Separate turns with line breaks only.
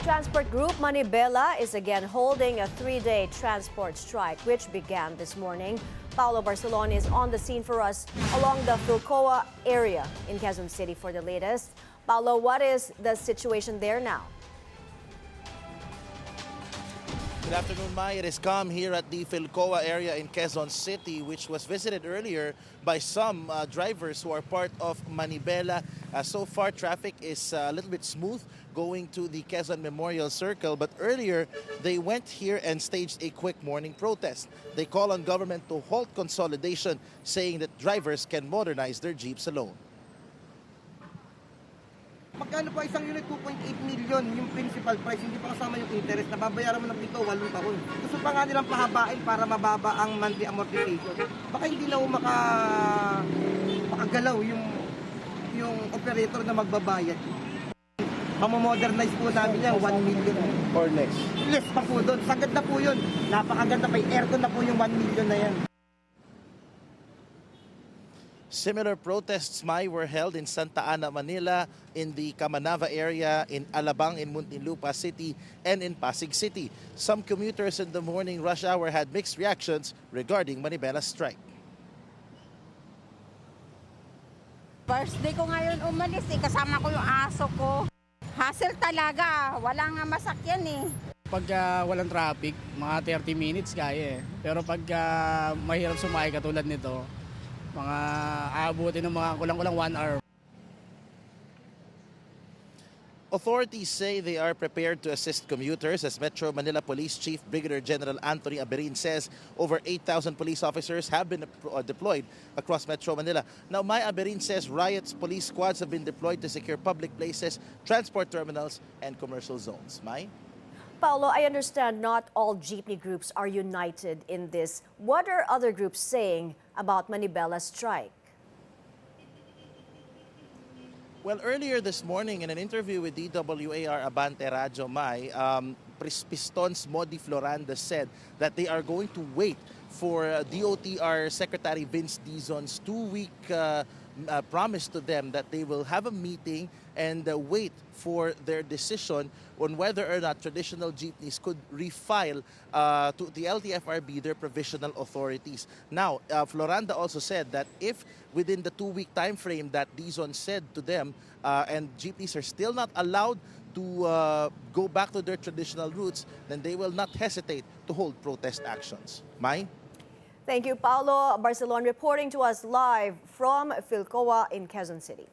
Transport Group Manibela is again holding a three-day transport strike, which began this morning. Paolo Barcelon is on the scene for us along the Philcoa area in Quezon City for the latest. Paolo, what is the situation there now?
Good afternoon, Mai. It is calm here at the Philcoa area in Quezon City, which was visited earlier by some drivers who are part of Manibela. So far, traffic is a little bit smooth going to the Quezon Memorial Circle, but earlier they went here and staged a quick morning protest. They call on government to halt consolidation, saying that drivers can modernize their jeeps alone.
Magkano po isang unit? 2.8 million yung principal price, hindi pa kasama yung interest. Nababayaran mo ng pito, 8 taon. Gusto pa nga nilang pahabain para mababa ang monthly amortization. Baka hindi na makagalaw yung operator na magbabayad. Pamamodernize po namin yan, 1 million.
Or less?
Less pa po doon. Sagad na po yun. Napakaganda pa. Aircon na po yung 1 million na yan.
Similar protests, Mai, were held in Santa Ana, Manila, in the Camanava area, in Alabang, in Muntinlupa City, and in Pasig City. Some commuters in the morning rush hour had mixed reactions regarding Manibela's strike.
First day ko ngayon umalis, kasama ko yung aso ko. Hassle talaga, wala nga masakyan eh.
Pag walang traffic, mga 30 minutes kaya eh. Pero pag mahirap sumakay katulad nito, mga aabutin ng mga kulang-kulang 1 hour.
Authorities say they are prepared to assist commuters. As Metro Manila Police Chief Brigadier General Anthony Aberin says, over 8,000 police officers have been deployed across Metro Manila. Now, Mai Aberin says riots police squads have been deployed to secure public places, transport terminals, and commercial zones. Mai?
Paolo, I understand not all jeepney groups are united in this. What are other groups saying about Manibela's strike?
Well, earlier this morning in an interview with DWAR Abante Radyo, Mai, Pistons Modi Floranda said that they are going to wait for DOTR Secretary Vince Dizon's 2-week promise to them that they will have a meeting and wait for their decision on whether or not traditional jeepneys could refile to the LTFRB their provisional authorities. Now, Floranda also said that if within the 2-week time frame that Dizon said to them and jeepneys are still not allowed to go back to their traditional routes, then they will not hesitate to hold protest actions. Mai?
Thank you, Paolo Barcelon, reporting to us live from Philcoa in Quezon City.